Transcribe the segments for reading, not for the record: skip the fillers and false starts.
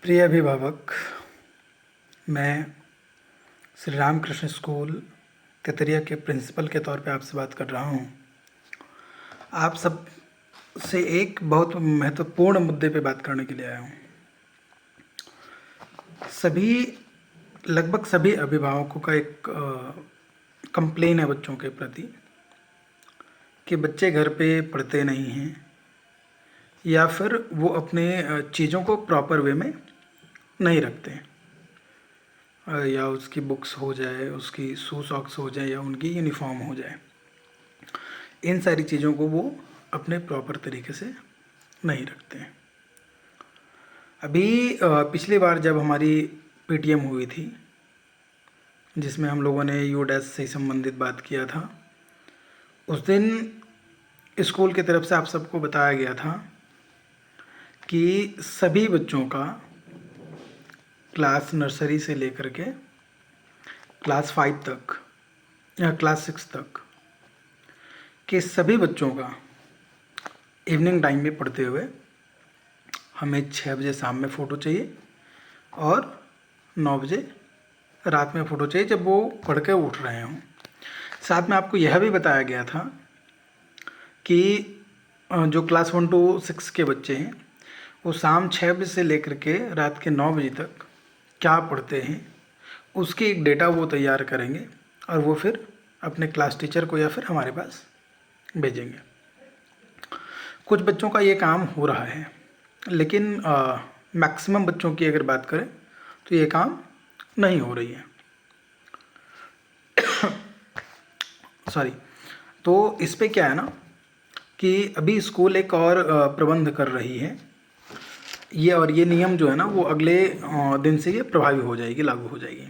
प्रिय अभिभावक, मैं श्री रामकृष्ण स्कूल तेतरिया के प्रिंसिपल के तौर पे आपसे बात कर रहा हूँ। आप सब से एक बहुत महत्वपूर्ण मुद्दे पे बात करने के लिए आया हूँ। लगभग सभी अभिभावकों का एक कंप्लेन है बच्चों के प्रति कि बच्चे घर पे पढ़ते नहीं हैं या फिर वो अपने चीज़ों को प्रॉपर वे में नहीं रखते हैं, या उसकी बुक्स हो जाए, उसकी शू सॉक्स हो जाए, या उनकी यूनिफॉर्म हो जाए। इन सारी चीज़ों को वो अपने प्रॉपर तरीके से नहीं रखते हैं। अभी पिछली बार जब हमारी पीटीएम हुई थी, जिसमें हम लोगों ने यूडैस से संबंधित बात किया था, उस दिन स्कूल की तरफ से आप सबको बताया गया था कि सभी बच्चों का क्लास नर्सरी से लेकर के क्लास 5 तक या क्लास 6 तक के सभी बच्चों का इवनिंग टाइम में पढ़ते हुए हमें 6 बजे शाम में फ़ोटो चाहिए और 9 बजे रात में फ़ोटो चाहिए, जब वो पढ़ के उठ रहे हों। साथ में आपको यह भी बताया गया था कि जो क्लास 1 to 6 के बच्चे हैं वो शाम 6 बजे से लेकर के रात के 9 बजे तक क्या पढ़ते हैं, उसकी एक डेटा वो तैयार करेंगे और वो फिर अपने क्लास टीचर को या फिर हमारे पास भेजेंगे। कुछ बच्चों का ये काम हो रहा है, लेकिन मैक्सिमम बच्चों की अगर बात करें तो ये काम नहीं हो रही है। सॉरी। तो इस पे क्या है ना कि अभी स्कूल एक और प्रबंध कर रही है, ये नियम जो है ना वो अगले दिन से ये प्रभावी हो जाएगी, लागू हो जाएगी।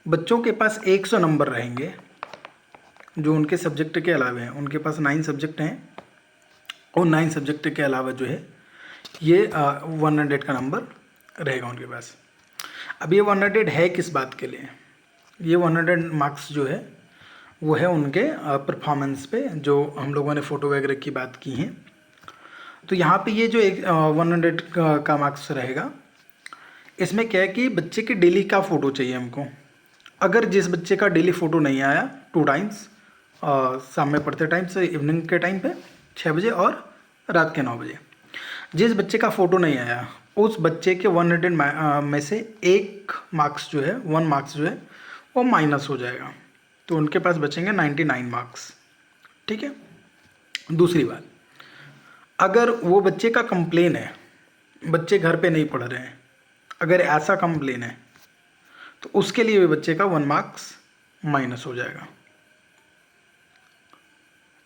बच्चों के पास 100 नंबर रहेंगे जो उनके सब्जेक्ट के अलावा हैं। उनके पास 9 सब्जेक्ट हैं और 9 सब्जेक्ट के अलावा जो है ये 100 का नंबर रहेगा उनके पास। अब ये 100 है किस बात के लिए? ये 100 मार्क्स जो है वो है उनके परफॉर्मेंस पे, जो हम लोगों ने फ़ोटो वगैरह की बात की है। तो यहाँ पे ये जो 100 का मार्क्स रहेगा, इसमें क्या है कि बच्चे की डेली का फ़ोटो चाहिए हमको। अगर जिस बच्चे का डेली फ़ोटो नहीं आया 2 टाइम्स, शाम में पढ़ते टाइम से इवनिंग के टाइम पे 6 बजे और रात के 9 बजे, जिस बच्चे का फ़ोटो नहीं आया उस बच्चे के 100 में से 1 मार्क्स जो है, 1 मार्क्स जो है वो माइनस हो जाएगा, तो उनके पास बचेंगे 99 मार्क्स। ठीक है। दूसरी बात, अगर वो बच्चे का कंप्लेन है बच्चे घर पे नहीं पढ़ रहे हैं, अगर ऐसा कंप्लेन है तो उसके लिए भी बच्चे का 1 मार्क्स माइनस हो जाएगा।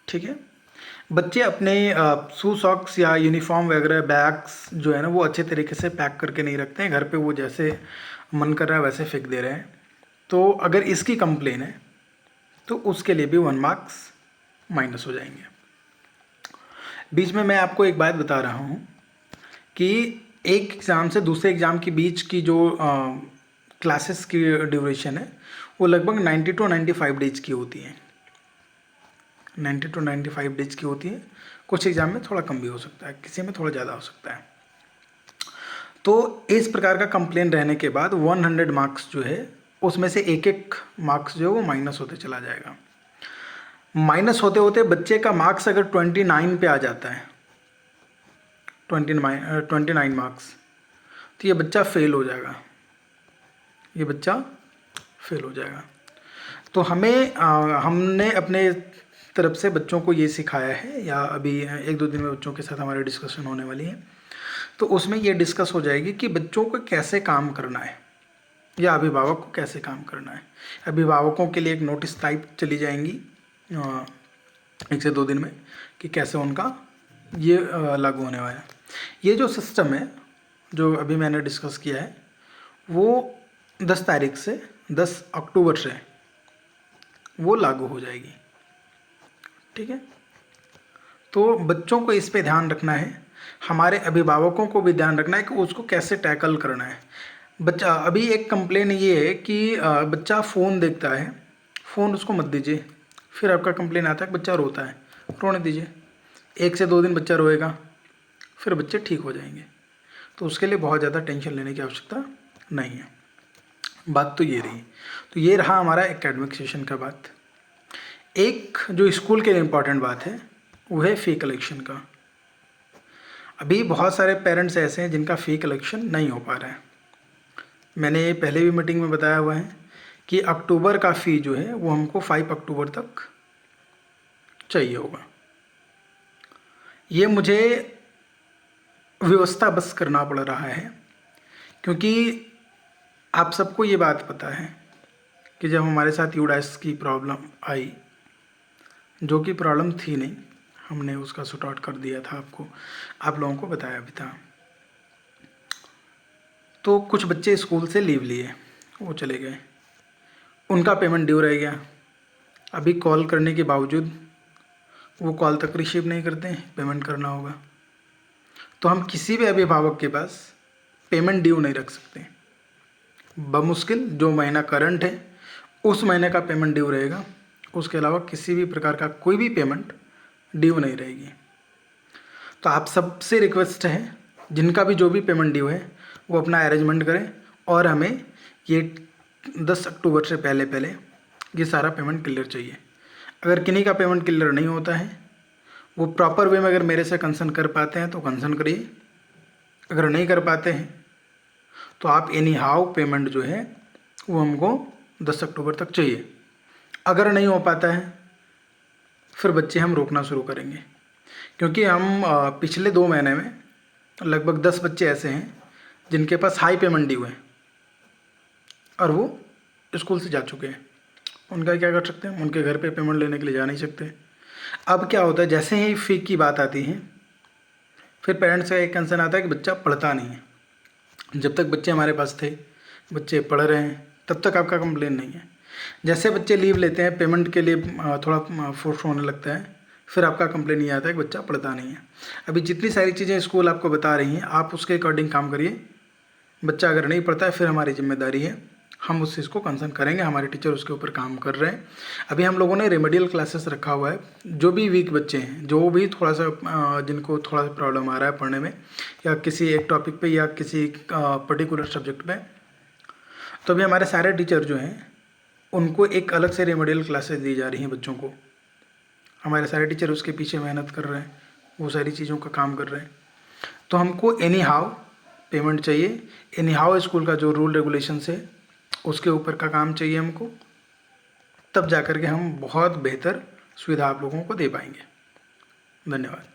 ठीक है। बच्चे अपने शू सॉक्स या यूनिफॉर्म वगैरह बैग्स जो है ना वो अच्छे तरीके से पैक करके नहीं रखते हैं, घर पे वो जैसे मन कर रहा है वैसे फेंक दे रहे हैं। तो अगर इसकी कंप्लेन है तो उसके लिए भी 1 मार्क्स माइनस हो जाएंगे। बीच में मैं आपको एक बात बता रहा हूँ कि एक एग्ज़ाम से दूसरे एग्ज़ाम के बीच की जो क्लासेस की ड्यूरेशन है वो लगभग 90 to 95 डेज की होती है। 90 to 95 डेज की होती है। कुछ एग्ज़ाम में थोड़ा कम भी हो सकता है, किसी में थोड़ा ज़्यादा हो सकता है। तो इस प्रकार का कंप्लेन रहने के बाद 100 मार्क्स जो है उसमें से एक मार्क्स जो है वो माइनस होते चला जाएगा। माइनस होते होते बच्चे का मार्क्स अगर 29 पे आ जाता है, 29 मार्क्स, तो ये बच्चा फेल हो जाएगा, ये बच्चा फेल हो जाएगा। तो हमने अपने तरफ से बच्चों को ये सिखाया है, या अभी 1-2 दिन में बच्चों के साथ हमारी डिस्कशन होने वाली है, तो उसमें ये डिस्कस हो जाएगी कि बच्चों को कैसे काम करना है या अभिभावक को कैसे काम करना है। अभिभावकों के लिए एक नोटिस टाइप चली जाएंगी 1 से 2 दिन में कि कैसे उनका ये लागू होने वाला है। ये जो सिस्टम है जो अभी मैंने डिस्कस किया है वो 10 तारीख से 10 अक्टूबर से वो लागू हो जाएगी। ठीक है। तो बच्चों को इस पे ध्यान रखना है, हमारे अभिभावकों को भी ध्यान रखना है कि उसको कैसे टैकल करना है। बच्चा, अभी एक कंप्लेन ये है कि बच्चा फ़ोन देखता है, फ़ोन उसको मत दीजिए। फिर आपका कंप्लेन आता है कि बच्चा रोता है, रोने दीजिए। 1 से 2 दिन बच्चा रोएगा, फिर बच्चे ठीक हो जाएंगे। तो उसके लिए बहुत ज़्यादा टेंशन लेने की आवश्यकता नहीं है। बात तो ये रही। तो ये रहा हमारा एकेडमिक सेशन का बात। एक जो स्कूल के लिए इम्पॉर्टेंट बात है वो है फ़ी कलेक्शन का। अभी बहुत सारे पेरेंट्स ऐसे हैं जिनका फ़ी कलेक्शन नहीं हो पा रहा है। मैंने पहले भी मीटिंग में बताया हुआ है कि अक्टूबर का फ़ी जो है वो हमको 5 अक्टूबर तक चाहिए होगा। ये मुझे व्यवस्था बस करना पड़ रहा है, क्योंकि आप सबको ये बात पता है कि जब हमारे साथ यूडाइस की प्रॉब्लम आई, जो कि प्रॉब्लम थी नहीं, हमने उसका सॉर्ट आउट कर दिया था, आपको आप लोगों को बताया भी था। तो कुछ बच्चे स्कूल से लीव लिए, वो चले गए, उनका पेमेंट ड्यू रह गया। अभी कॉल करने के बावजूद वो कॉल तक रिसीव नहीं करते हैं, पेमेंट करना होगा। तो हम किसी भी अभिभावक के पास पेमेंट ड्यू नहीं रख सकते। बमुश्किल जो महीना करंट है उस महीने का पेमेंट ड्यू रहेगा, उसके अलावा किसी भी प्रकार का कोई भी पेमेंट ड्यू नहीं रहेगी। तो आप सबसे रिक्वेस्ट है, जिनका भी जो भी पेमेंट ड्यू है वो अपना अरेंजमेंट करें और हमें ये 10 अक्टूबर से पहले पहले ये सारा पेमेंट क्लियर चाहिए। अगर किन्हीं का पेमेंट क्लियर नहीं होता है, वो प्रॉपर वे में अगर मेरे से कंसर्न कर पाते हैं तो कंसर्न करिए, अगर नहीं कर पाते हैं तो आप एनी हाउ पेमेंट जो है वो हमको 10 अक्टूबर तक चाहिए। अगर नहीं हो पाता है फिर बच्चे हम रोकना शुरू करेंगे, क्योंकि हम पिछले 2 महीने में लगभग 10 बच्चे ऐसे हैं जिनके पास हाई पेमेंट ड्यू है और वो स्कूल से जा चुके हैं। उनका क्या कर सकते हैं, उनके घर पे पेमेंट लेने के लिए जा नहीं सकते। अब क्या होता है, जैसे ही फ़ी की बात आती है फिर पेरेंट्स का एक कंसर्न आता है कि बच्चा पढ़ता नहीं है। जब तक बच्चे हमारे पास थे, बच्चे पढ़ रहे हैं, तब तक आपका कंप्लेन नहीं है। जैसे बच्चे लीव लेते हैं, पेमेंट के लिए थोड़ा फोर्स होने लगता है, फिर आपका कंप्लेन ये आता है कि बच्चा पढ़ता नहीं है। अभी जितनी सारी चीज़ें स्कूल आपको बता रही हैं, आप उसके अकॉर्डिंग काम करिए। बच्चा अगर नहीं पढ़ता है फिर हमारी जिम्मेदारी है, हम उस चीज़ को कंसर्न करेंगे, हमारे टीचर उसके ऊपर काम कर रहे हैं। अभी हम लोगों ने रेमेडियल क्लासेस रखा हुआ है। जो भी वीक बच्चे हैं, जो भी थोड़ा सा जिनको थोड़ा सा प्रॉब्लम आ रहा है पढ़ने में, या किसी एक टॉपिक पे या किसी पर्टिकुलर सब्जेक्ट पे, तो अभी हमारे सारे टीचर जो हैं उनको एक अलग से रेमेडियल क्लासेस दी जा रही हैं बच्चों को। हमारे सारे टीचर उसके पीछे मेहनत कर रहे हैं, वो सारी चीज़ों का काम कर रहे हैं। तो हमको एनी हाउ पेमेंट चाहिए, एनी हाउ स्कूल का जो रूल रेगुलेशंस है उसके ऊपर का काम चाहिए हमको, तब जा कर के हम बहुत बेहतर सुविधा आप लोगों को दे पाएंगे। धन्यवाद।